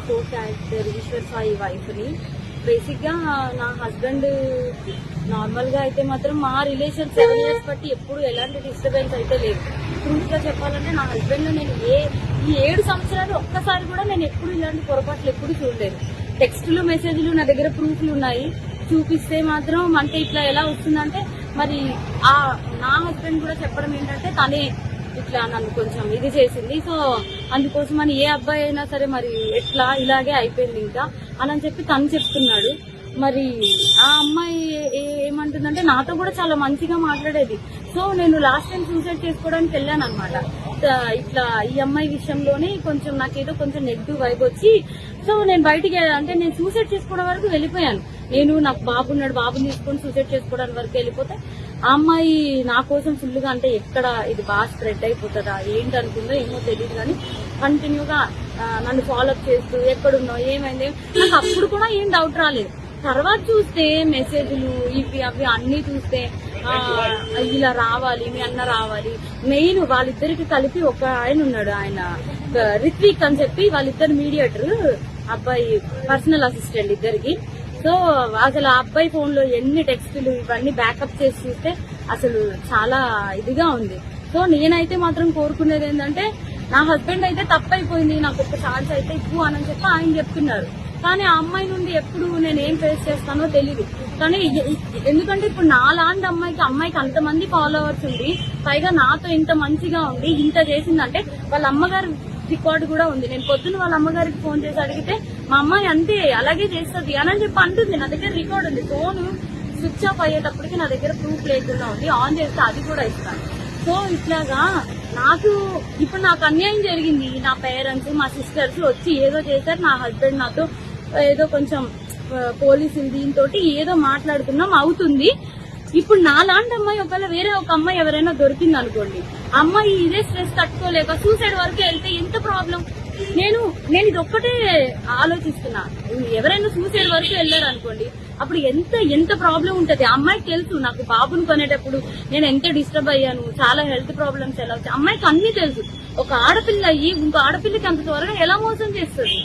కో character Eshwar Sai wife ని. Basic గా నా హస్బెండ్ నార్మల్ గా అయితే మాత్రం మా రిలేషన్ 7 years బట్టి ఎప్పుడు ఎలాంటి డిస్టర్బెన్స్ అయితే లేదు. ట్రూత్ గా చెప్పాలంటే నా హస్బెండ్ నేను ఈ 7 సంవత్సరాలు ఒక్కసారి కూడా నేను ఎప్పుడు ఇలాంటి పొరపాట్లు ఎప్పుడు చూడలేదు. టెక్స్టులు మెసేజ్లు నా దగ్గర ప్రూఫ్లు ఉన్నాయి, చూపిస్తే మాత్రం అంటే ఇట్లా ఎలా వస్తుందంటే మరి నా హస్బెండ్ కూడా చెప్పడం ఏంటంటే తనే ఇట్లా నన్ను కొంచెం ఇది చేసింది, సో అందుకోసం అని ఏ అబ్బాయి అయినా సరే మరి ఎట్లా ఇలాగే అయిపోయింది ఇంకా అని చెప్పి తను చెప్తున్నాడు. మరి ఆ అమ్మాయి ఏమంటుందంటే నాతో కూడా చాలా మంచిగా మాట్లాడేది. సో నేను లాస్ట్ టైం సూసైడ్ చేసుకోవడానికి వెళ్ళాను అనమాట. ఇట్లా ఈ అమ్మాయి విషయంలోనే కొంచెం నాకేదో కొంచెం నెగిటివ్ వైబ్ వచ్చి సో నేను బయటికి అంటే నేను సూసైడ్ చేసుకోవడం వరకు వెళ్ళిపోయాను. నేను నాకు బాబు ఉన్నాడు, బాబుని తీసుకొని సూసైడ్ చేసుకోవడానికి వరకు వెళ్ళిపోతే ఆ అమ్మాయి నా కోసం ఫుల్గా అంటే ఎక్కడ ఇది బాగా స్ప్రెడ్ అయిపోతుందా ఏంటి అనుకుందో ఏమో తెలియదు, కానీ కంటిన్యూగా నన్ను ఫాలోఅప్ చేస్తూ ఎక్కడున్నావు ఏమైంది నాకు అప్పుడు కూడా ఏం డౌట్ రాలేదు. తర్వాత చూస్తే మెసేజ్లు ఇవి అవి అన్ని చూస్తే ఇలా రావాలి మీ అన్న రావాలి. మెయిన్ వాళ్ళిద్దరికి కలిపి ఒక ఆయన ఉన్నాడు, ఆయన రిత్విక్ అని చెప్పి వాళ్ళిద్దరు మీడియేటర్, అబ్బాయి పర్సనల్ అసిస్టెంట్ ఇద్దరికి. సో అసలు ఆ అబ్బాయి ఫోన్ లో ఎన్ని టెక్స్టులు ఇవన్నీ బ్యాకప్ చేసి చూస్తే అసలు చాలా ఇదిగా ఉంది. సో నేనైతే మాత్రం కోరుకునేది ఏంటంటే నా హస్బెండ్ అయితే తప్పైపోయింది, నాకు ఒక ఛాన్స్ అయితే ఇవ్వు అని చెప్పి ఆయన చెప్తున్నారు. కానీ ఆ అమ్మాయి నుండి ఎప్పుడు నేను ఏం ఫేస్ చేస్తానో తెలియదు. కానీ ఎందుకంటే ఇప్పుడు నా లాంటి అమ్మాయికి అంతమంది ఫాలోవర్స్ ఉండి పైగా నాతో ఇంత మంచిగా ఉండి ఇంత చేసిందంటే వాళ్ళ అమ్మగారు రికార్డు కూడా ఉంది. నేను పొద్దున్న వాళ్ళ అమ్మగారికి ఫోన్ చేసి అడిగితే మా అమ్మాయి అంతే అలాగే చేస్తుంది అని చెప్పి అంటుంది. నా దగ్గర రికార్డు ఉంది, ఫోన్ స్విచ్ ఆఫ్ అయ్యేటప్పటికి నా దగ్గర ప్రూఫ్ లేకుండా ఉంది, ఆన్ చేస్తే అది కూడా ఇస్తాను. సో ఇట్లాగా ఇప్పుడు నాకు అన్యాయం జరిగింది. నా పేరెంట్స్ మా సిస్టర్స్ వచ్చి ఏదో చేశారు, నా హస్బెండ్ నాతో ఏదో కొంచెం పోలీసులు దీంతో ఏదో మాట్లాడుతున్నాం అవుతుంది. ఇప్పుడు నా లాంటి అమ్మాయి ఒకవేళ వేరే ఒక అమ్మాయి ఎవరైనా దొరికింది అనుకోండి, అమ్మాయి ఇదే స్ట్రెస్ తట్టుకోలేక సూసైడ్ వరకు వెళ్తే ఎంత ప్రాబ్లం. నేను ఇది ఒక్కటే ఆలోచిస్తున్నా, ఎవరైనా సూసైడ్ వరకు వెళ్ళారు అనుకోండి అప్పుడు ఎంత ప్రాబ్లం ఉంటది. అమ్మాయికి తెలుసు నాకు బాబుని కొనేటప్పుడు నేను ఎంత డిస్టర్బ్ అయ్యాను, చాలా హెల్త్ ప్రాబ్లమ్స్ ఎలా వచ్చాయి అమ్మాయికి అన్ని తెలుసు. ఒక ఆడపిల్ల అయ్యి ఇంకో ఆడపిల్లకి అంత త్వరగా ఎలా మోసం చేస్తుంది,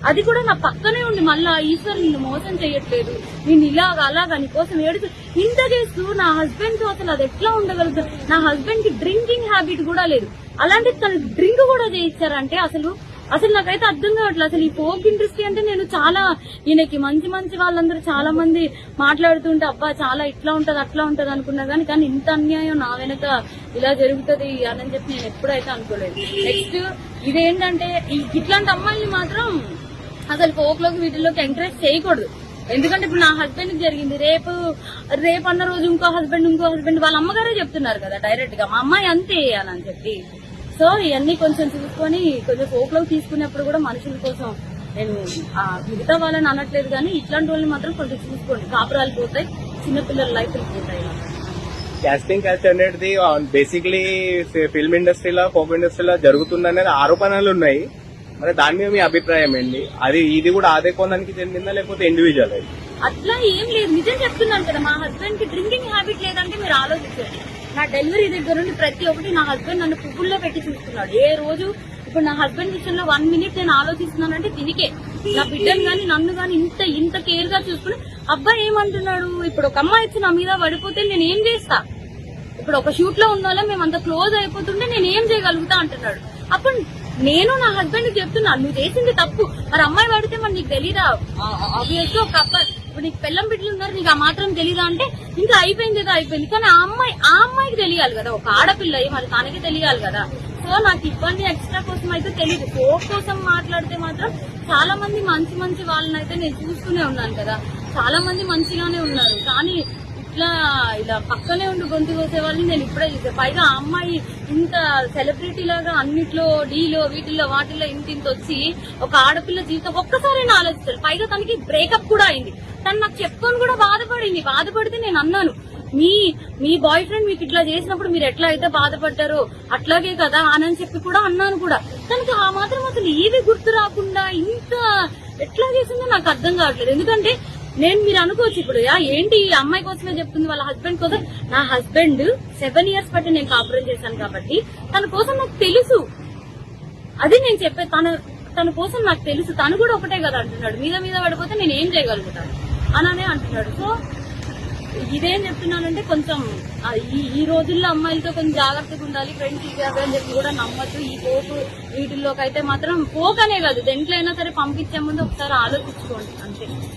అది కూడా నా పక్కనే ఉండి మళ్ళా ఈశ్వర్ నిన్ను మోసం చేయట్లేదు, నేను అలాగా నీకోసం ఏడుతూ ఇంత చేస్తూ నా హస్బెండ్ తో అసలు అది ఎట్లా ఉండగలుగుతారు. నా హస్బెండ్ కి డ్రింకింగ్ హ్యాబిట్ కూడా లేదు, అలాంటి తను డ్రింక్ కూడా చేయించారంటే అసలు నాకైతే అర్థం కావట్లేదు. అసలు ఈ ఫోక్ ఇండస్ట్రీ అంటే నేను చాలా ఈయనకి మంచి వాళ్ళందరూ చాలా మంది మాట్లాడుతుంటే అబ్బా చాలా ఇట్లా ఉంటది అట్లా ఉంటది అనుకున్నా కానీ ఇంత అన్యాయం నా వెనక ఇలా జరుగుతుంది అని చెప్పి నేను ఎప్పుడైతే అనుకోలేదు. నెక్స్ట్ ఇదేంటంటే ఇట్లాంటి అమ్మాయిని మాత్రం అసలు ఫోక్ లోకి వీటిలోకి ఎంకరేజ్ చేయకూడదు. ఎందుకంటే ఇప్పుడు నా హస్బెండ్ కి జరిగింది, రేపు అన్న రోజు ఇంకో హస్బెండ్ వాళ్ళ అమ్మగారే చెప్తున్నారు కదా డైరెక్ట్ గా మా అమ్మాయి అంతే అని చెప్పి. సో ఇవన్నీ కొంచెం చూసుకొని కొంచెం ఫోక్ లోకి తీసుకునేప్పుడు కూడా మనుషుల కోసం నేను మిగతా వాళ్ళని అనట్లేదు, కానీ ఇట్లాంటి వాళ్ళని మాత్రం కొంచెం చూసుకోండి. కాపురాలు పోతాయి, చిన్నపిల్లల లైఫ్ పోతాయి. కాస్టింగ్ కల్చర్ అనేది బేసిక్లీ ఫిల్మ్ ఇండస్ట్రీలో ఫోక్ ఇండస్ట్రీలో జరుగుతుందనేది ఆరోపణలు ఉన్నాయి. మరి దాని మీద మీ అభిప్రాయం ఏంటి? ఇది కూడా అదే కోణానికి చెందిందా లేకపోతే ఇండివిజువల్? అట్లా ఏం లేదు, నిజం చెప్తున్నాను కదా. మా హస్బెండ్ కి డ్రింకింగ్ హ్యాబిట్ లేదంటే మీరు ఆలోచించండి. నా డెలివరీ దగ్గర నుండి ప్రతి ఒక్కటి నా హస్బెండ్ నన్ను పువ్వుల్లో పెట్టి చూస్తున్నాడు. ఏ రోజు ఇప్పుడు నా హస్బెండ్ విషయంలో 1 minute నేను ఆలోచిస్తున్నానంటే దీనికే. నా బిడ్డను గాని నన్ను గాని ఇంత కేర్ గా చూసుకుని అబ్బాయి ఏమంటున్నాడు, ఇప్పుడు ఒక అమ్మాయి వచ్చి నా మీద పడిపోతే నేను ఏం చేస్తా, ఇప్పుడు ఒక షూట్ లో ఉన్న వాళ్ళం మేము అంత క్లోజ్ అయిపోతుంటే నేను ఏం చేయగలుగుతా అంటున్నాడు. అప్పుడు నేను నా హస్బెండ్ కి చెప్తున్నా నువ్వు చేసింది తప్పు, మరి అమ్మాయి పడితే మరి నీకు తెలీదా, ఆబ్వియస్గా ఒక అబ్బాయి ఇప్పుడు నీకు పెళ్ళం బిడ్డలు ఉన్నారు నీకు ఆ మాత్రం తెలీదా అంటే ఇంకా అయిపోయింది ఏదో అయిపోయింది. కానీ ఆ అమ్మాయికి తెలియాలి కదా, ఒక ఆడపిల్ల మరి తనకి తెలియాలి కదా. సో నాకు ఇబ్బంది ఎక్స్ట్రా కోసం అయితే తెలియదు. ఫోక్ కోసం మాట్లాడితే మాత్రం చాలా మంది మంచి వాళ్ళని అయితే నేను చూస్తూనే ఉన్నాను కదా, చాలా మంది మంచిగానే ఉన్నారు. కానీ ఇలా పక్కనే ఉండి గొంతు కోసే వాళ్ళని నేను ఇప్పుడే చూసాను. పైగా ఆ అమ్మాయి ఇంత సెలబ్రిటీ లాగా అన్నిట్లో డీలో వీటిల్లో వాటిల్లో ఇంత వచ్చి ఒక ఆడపిల్ల జీవితం ఒక్కసారైనా ఆలోచిస్తారు. పైగా తనకి బ్రేకప్ కూడా అయింది. తను నాకు చెప్పుకొని కూడా బాధపడితే నేను అన్నాను మీ బాయ్ ఫ్రెండ్ మీకు ఇట్లా చేసినప్పుడు మీరు ఎట్లా అయితే బాధపడ్డారో అట్లాగే కదా అని చెప్పి కూడా అన్నాను కూడా. తనకి ఆ మాత్రం అసలు ఏవి గుర్తు రాకుండా ఇంత ఎట్లా చేసిందో నాకు అర్థం కావట్లేదు. ఎందుకంటే మీరు అనుకోవచ్చు ఇప్పుడు ఏంటి ఈ అమ్మాయి కోసమే చెప్తుంది వాళ్ళ హస్బెండ్ కోసం. నా హస్బెండ్ 7 years బట్టి నేను కాపురం చేశాను కాబట్టి తన కోసం నాకు తెలుసు. అది నేను చెప్పే తన కోసం నాకు తెలుసు, తను కూడా ఒకటే కదా అంటున్నాడు, మీద మీద పడిపోతే నేను ఏం చేయగలుగుతాను అననే అంటున్నాడు. సో ఇదేం చెప్తున్నానంటే కొంచెం ఈ రోజుల్లో అమ్మాయిలతో కొంచెం జాగ్రత్తగా ఉండాలి, ఫ్రెండ్స్ ఇచ్చారు అని చెప్పి కూడా నమ్మద్దు. ఈ పోకు వీటిల్లోకి అయితే మాత్రం పోకనే కాదు, దేంట్లో అయినా సరే పంపించే ముందు ఒకసారి ఆలోచించుకోండి అంతే.